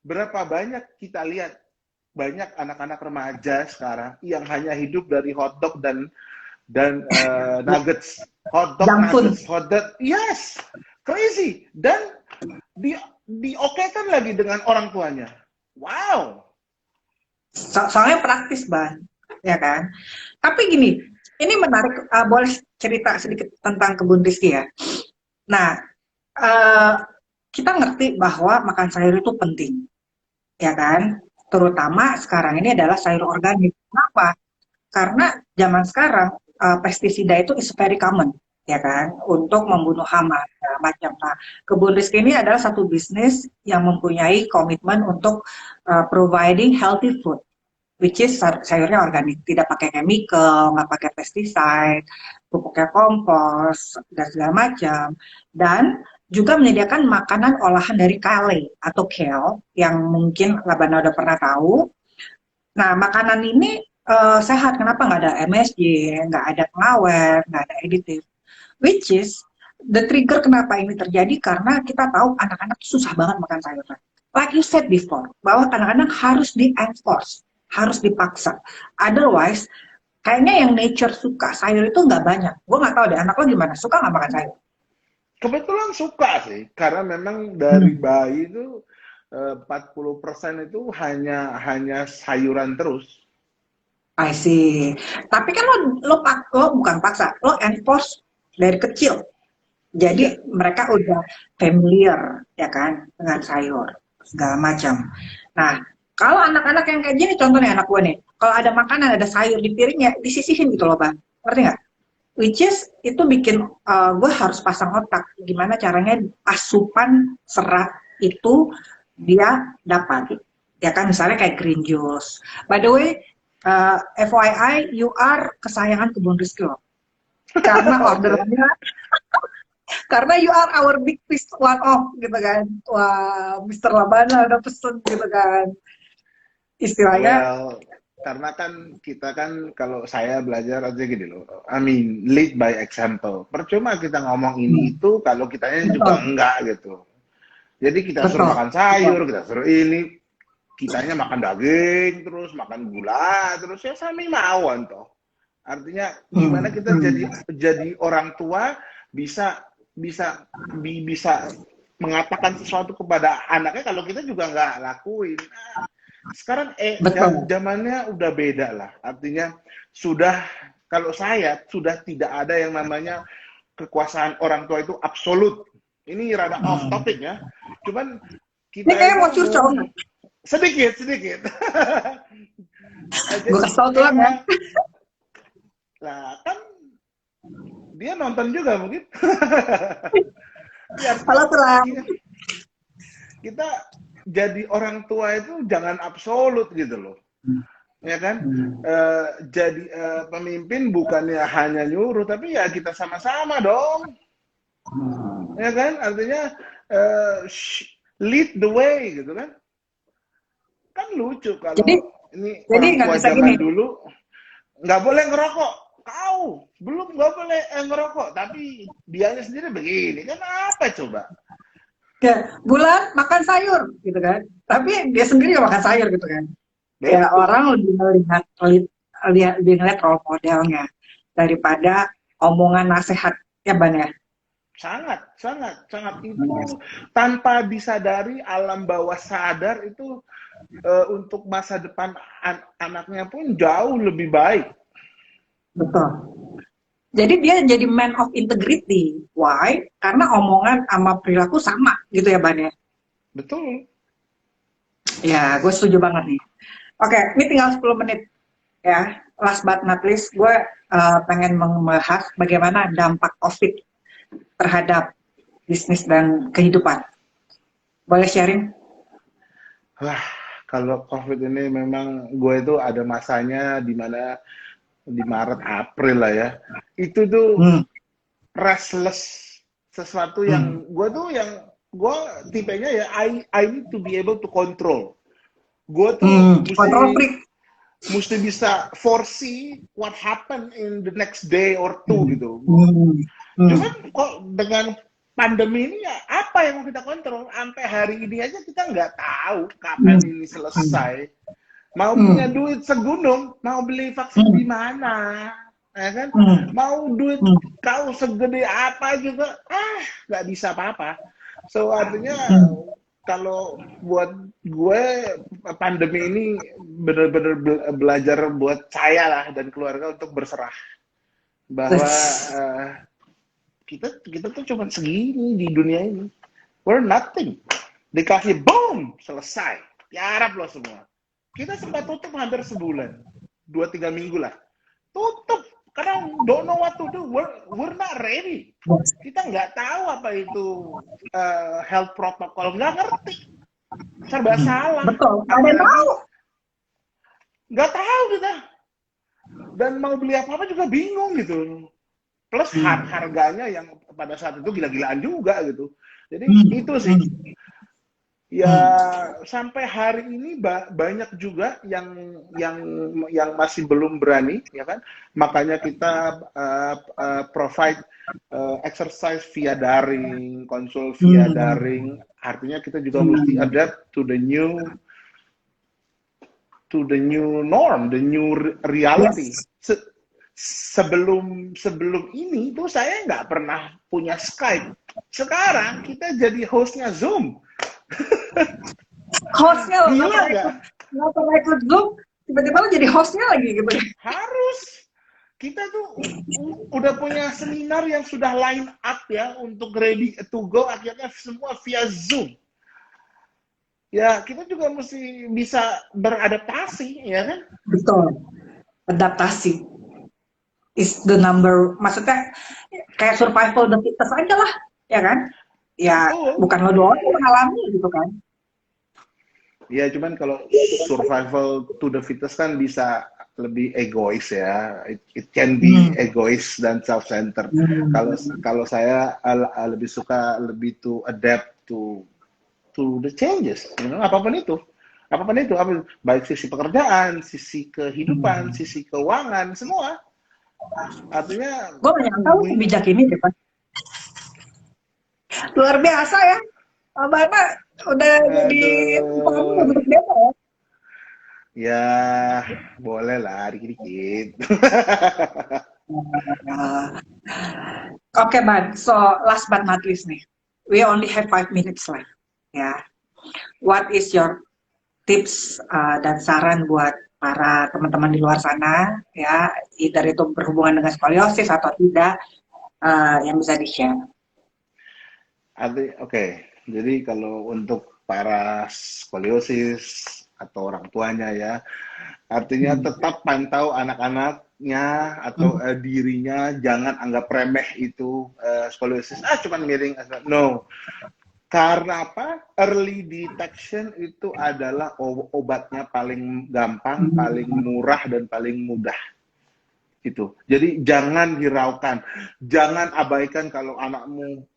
Berapa banyak kita lihat banyak anak-anak remaja sekarang yang hanya hidup dari hotdog dan nuggets, hotdog, yes, crazy, dan diokekan lagi dengan orang tuanya. Wow. Soalnya praktis, Bang, ya kan? Tapi gini, ini menarik, boleh cerita sedikit tentang kebun Rizky ya. Nah, kita ngerti bahwa makan sayur itu penting, ya kan? Terutama sekarang ini adalah sayur organik. Kenapa? Karena zaman sekarang pestisida itu is very common, ya kan, untuk membunuh hama segala macam. Nah, kebun Rizky ini adalah satu bisnis yang mempunyai komitmen untuk providing healthy food, which is sayurnya organik, tidak pakai chemical, nggak pakai pesticide, pupuknya kompos dan segala macam, dan juga menyediakan makanan olahan dari kale atau kale yang mungkin Labana udah pernah tahu. Nah, makanan ini sehat. Kenapa? Nggak ada MSG, nggak ada pengawet, nggak ada aditif. Which is the trigger kenapa ini terjadi, karena kita tahu anak-anak susah banget makan sayuran. Like you said before, bahwa anak-anak harus di-enforce, harus dipaksa. Otherwise, kayaknya yang nature suka sayur itu nggak banyak. Gue nggak tahu deh, anak lo gimana? Suka nggak makan sayur? Kebetulan suka sih, karena memang dari bayi itu 40% itu hanya sayuran terus. I see. Tapi kan lo bukan paksa, lo enforce dari kecil. Jadi mereka udah familiar, ya kan, dengan sayur segala macam. Nah, kalau anak-anak yang kayak gini, contohnya anak gue nih, kalau ada makanan, ada sayur di piringnya, disisihin gitu loh, Bang. Ngerti nggak? Which is itu bikin gue harus pasang otak gimana caranya asupan serat itu dia dapat, ya kan, misalnya kayak green juice. By the way, FYI, you are kesayangan kebun Rizky loh, karena orderannya karena you are our big piece one off gitu kan. Wah, Mr. Labana udah pesen gitu kan, istilahnya. Well, karena kan kita kan, kalau saya belajar aja gini loh, I mean lead by example. Percuma kita ngomong ini itu kalau kitanya juga enggak gitu. Jadi kita suruh makan sayur, kita suruh ini, kitanya makan daging terus, makan gula terus, ya sami mawon toh. Artinya gimana kita jadi orang tua bisa mengatakan sesuatu kepada anaknya kalau kita juga nggak lakuin. Sekarang zamannya udah beda lah. Artinya kalau saya sudah tidak ada yang namanya kekuasaan orang tua itu absolut. Ini rada off topic ya. Cuman kita ini kayak mau curcol. Sedikit. Gue kesel tuh ya. Lah kan dia nonton juga mungkin. Halo Terang. Kita jadi orang tua itu jangan absolut gitu loh, ya kan? Jadi pemimpin bukannya hanya nyuruh, tapi ya kita sama-sama dong, ya kan? Artinya lead the way gitu kan? Kan lucu kalau ini orang tua zaman dulu nggak boleh ngerokok, kau belum nggak boleh ngerokok, tapi dianya sendiri begini, kan apa coba? Ya, Bulan makan sayur gitu kan, tapi dia sendiri gak makan sayur gitu kan. Ya, Betul. orang lebih lebih ngeliat role modelnya daripada omongan nasihat ya Ban ya. Sangat, sangat, sangat itu tanpa disadari alam bawah sadar itu untuk masa depan anaknya pun jauh lebih baik. Betul. Jadi dia jadi man of integrity. Why? Karena omongan sama perilaku sama gitu ya Ban ya. Betul. Ya, gue setuju banget nih. Oke, ini tinggal 10 menit ya. Last but not least, gue pengen membahas bagaimana dampak COVID terhadap bisnis dan kehidupan. Boleh sharing? Wah, kalau COVID ini memang gue itu ada masanya di mana di Maret April lah ya. Itu tuh Hmm. restless, sesuatu Hmm. yang gue tipenya ya I need to be able to control. Gue tuh Kontrol mesti freak. mesti bisa foresee what happen in the next day or two Hmm. gitu. Hmm. Hmm. Cuman kok dengan pandemi ini ya apa yang mau kita kontrol? Sampai hari ini aja kita nggak tahu kapan Hmm. ini selesai. Mau punya Hmm. duit segunung, mau beli vaksin Hmm. di mana? Ya kan? Hmm. Mau duit Hmm. kau segede apa juga, nggak bisa apa-apa. So artinya Hmm. kalau buat gue pandemi ini benar-benar belajar buat saya lah dan keluarga untuk berserah bahwa Terus, kita tuh cuma segini di dunia ini. We're nothing. Dikasih boom, selesai. Tiarap loh semua. Kita sempat tutup hampir sebulan. 2-3 minggu lah. Tutup. Karena don't know what to do. We're not ready. Kita nggak tahu apa itu health protocol. Nggak ngerti. Serba salah. betul. Ada yang tahu. Apalagi nggak tahu kita. Dan mau beli apa-apa juga bingung gitu. Plus harganya yang pada saat itu gila-gilaan juga gitu. Jadi itu sih. Ya sampai hari ini banyak juga yang masih belum berani, ya kan? Makanya kita provide exercise via daring, konsul via daring. Artinya kita juga mesti adapt to the new norm, the new reality. Yes. Sebelum ini tuh saya nggak pernah punya Skype. Sekarang kita jadi hostnya Zoom. Hostnya loh, Gila nggak? nggak pernah ikut Zoom, tiba-tiba lo jadi hostnya lagi gitu. Harus. Kita tuh udah punya seminar yang sudah line up ya untuk ready to go, akhirnya semua via Zoom. Ya kita juga mesti bisa beradaptasi, ya kan? Betul. Adaptasi is the number, maksudnya kayak survival the fittest aja lah, ya kan? Ya, Betul. bukan lo doang yang mengalami gitu kan. Ya cuman kalau survival to the fittest kan bisa lebih egois ya. It can be egois dan self-centered. Kalau saya lebih suka lebih to adapt to the changes, apapun itu. Baik sisi pekerjaan, sisi kehidupan, sisi keuangan, semua. Artinya Gue gak nyangka lo sebijak ini deh, Pak. Luar biasa ya. Abang udah jadi aduh, bentuk demo ya. ya boleh lah dikit-dikit. Oke, Ban. So, last but not least nih. We only have 5 minutes left. Ya. What is your tips dan saran buat para teman-teman di luar sana, ya, either itu berhubungan dengan skoliosis atau tidak, yang bisa di-share? Oke. Jadi kalau untuk para skoliosis atau orang tuanya ya, artinya tetap pantau anak-anaknya atau dirinya, jangan anggap remeh itu skoliosis. Cuman miring. No. Karena apa? Early detection itu adalah obatnya paling gampang, paling murah, dan paling mudah. Gitu. Jadi jangan hiraukan. Jangan abaikan kalau anakmu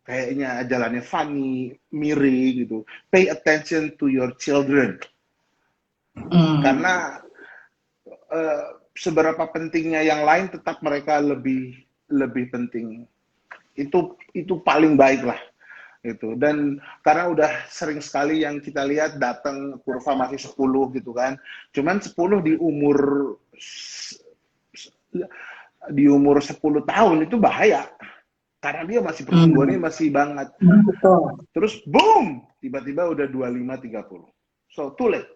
kayaknya jalannya funny, miring gitu. Pay attention to your children. Karena seberapa pentingnya yang lain, tetap mereka lebih penting. Itu paling baik lah. itu. Dan karena udah sering sekali yang kita lihat datang kurva masih 10 gitu kan. Cuman 10 di umur 10 tahun itu bahaya karena dia masih pertumbuhannya Hmm. masih banget. Betul. Terus boom, tiba-tiba udah 25-30. So too late.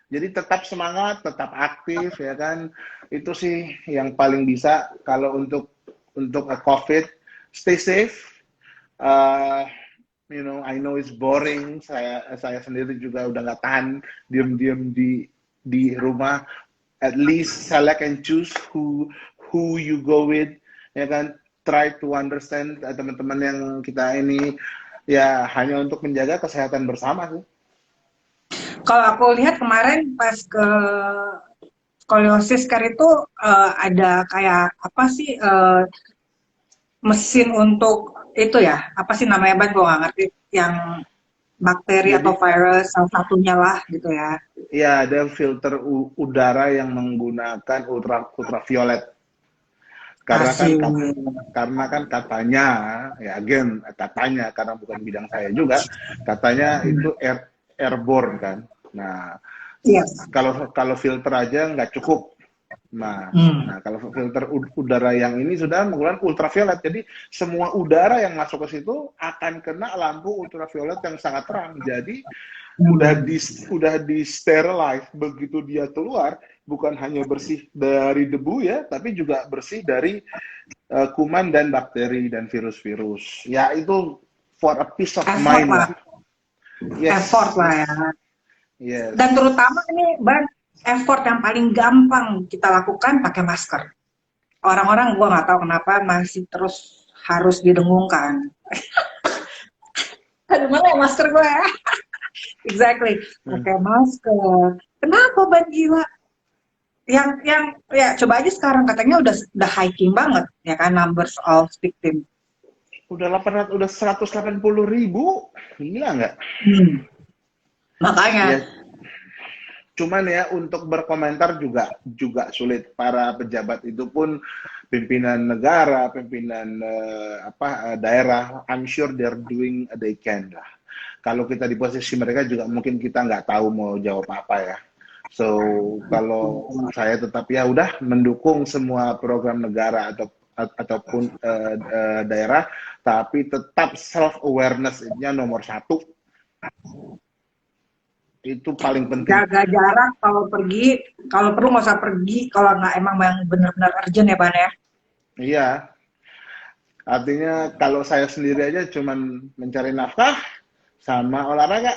Jadi tetap semangat, tetap aktif ya kan. Itu sih yang paling bisa kalau untuk COVID. Stay safe. Uh, I know it's boring. Saya sendiri juga udah nggak tahan diem-diem di rumah. At least select and choose who you go with, ya kan. Try to understand teman-teman yang kita ini ya hanya untuk menjaga kesehatan bersama sih. Kalau aku lihat kemarin pas ke skoliosis care itu ada kayak apa sih mesin untuk itu ya, apa sih namanya Ban, gue nggak ngerti, yang bakteri atau Jadi virus salah satunya lah gitu ya. ya ada filter udara yang menggunakan ultraviolet. Karena kan Asik. karena kan katanya ya again katanya karena bukan bidang saya juga, katanya itu airborne kan. Nah, Iya. kalau kalau filter aja nggak cukup. Nah, Hmm. nah kalau filter udara yang ini sudah menggunakan ultraviolet, jadi semua udara yang masuk ke situ akan kena lampu ultraviolet yang sangat terang. Jadi Hmm. udah di sterilize begitu dia keluar, bukan hanya bersih dari debu ya, tapi juga bersih dari kuman dan bakteri dan virus-virus. Ya itu for a peace of Effort mind lah, lah. Yes, effort lah ya. yes. Dan terutama ini Ban, effort yang paling gampang kita lakukan pakai masker. Orang-orang gue nggak tahu kenapa masih terus harus didengungkan. Aduh, mana ya masker gue ya? Exactly, Hmm. pakai masker. Kenapa Ban, gila? Yang ya coba aja sekarang katanya udah hiking banget ya kan, numbers of victim. Udah 800, udah 180.000, gila nggak? Hmm. Makanya. Ya, cuman ya untuk berkomentar juga sulit. Para pejabat itu pun pimpinan negara, pimpinan daerah, I'm sure they're doing they can lah. Kalau kita di posisi mereka juga mungkin kita nggak tahu mau jawab apa ya. So kalau saya tetap ya udah mendukung semua program negara ataupun daerah, tapi tetap self awareness-nya nomor satu, itu paling penting. Jaga jarak kalau pergi, kalau perlu nggak usah pergi kalau nggak emang yang benar-benar urgent ya Ban ya. Iya, artinya kalau saya sendiri aja cuman mencari nafkah sama olahraga.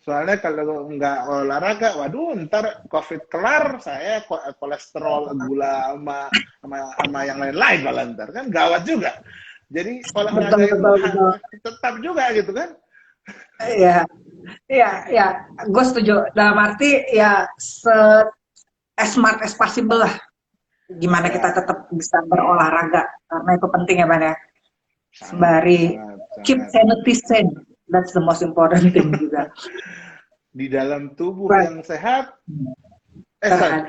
Soalnya kalau nggak olahraga, waduh, ntar COVID kelar, saya kolesterol, gula, sama yang lain-lain malah ntar. Kan gawat juga. Jadi Betul olahraga itu betul betul. tetap juga gitu kan. Iya iya iya, gue setuju. Dalam arti ya as smart as possible lah. Gimana kita Ya, tetap bisa berolahraga karena itu penting ya Ban ya. sangat, Sembari sangat, keep sangat. sanity sane. That's the most important thing juga. Di dalam tubuh Right. yang sehat, sorry, Sehat.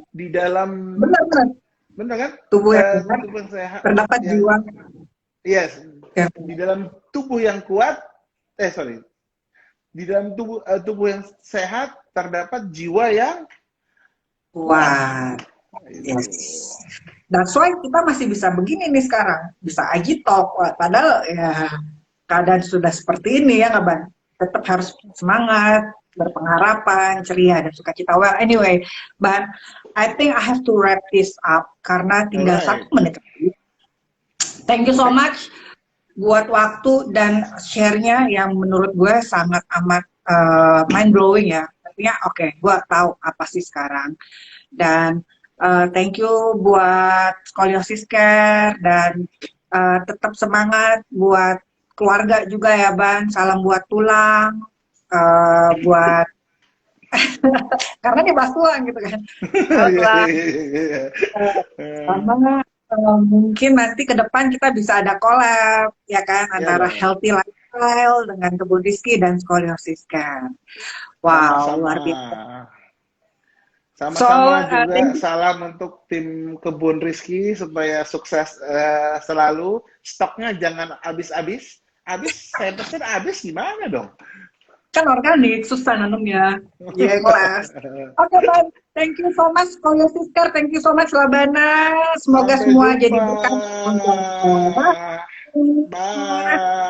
di dalam, Benar-benar. benar kan? Tubuh yang sehat, Tubuh yang sehat, terdapat yang, jiwa yes, yang di dalam tubuh yang kuat, sorry, di dalam tubuh yang sehat terdapat jiwa yang kuat. kuat. Itu. Yes. That's why kita masih bisa begini nih sekarang. Bisa aja talk. Padahal ya keadaan sudah seperti ini ya nggak Ban? Tetap harus semangat, berpengharapan, ceria, dan sukacita. Well, anyway, Ban, I think I have to wrap this up karena tinggal Alright. 1 menit lagi. Thank you so Okay. much buat waktu dan share-nya yang menurut gue sangat amat mind blowing ya. Artinya oke, gue tahu apa sih sekarang. Dan thank you buat Scoliosis Care dan tetap semangat buat keluarga juga ya Ban. Salam buat tulang, buat karena dia bahas tulang gitu kan. Tulang, sama mungkin nanti ke depan kita bisa ada collab ya kan Ya antara dong. healthy lifestyle dengan Kebun Rizky dan Scoliosis Care. Wow, Sama-sama. luar biasa. So, Sama-sama juga thank you. salam untuk tim Kebun Rizky supaya sukses selalu. Stoknya jangan habis-habis. saya pesen habis gimana dong? Kan organik, susah nanamnya. Iya, kelas. Oke, Bang. Thank you so much, Koyo Sister. Thank you so much, Labana. Semoga Sampai semua jumpa. jadi berkah untuk semua. Bye.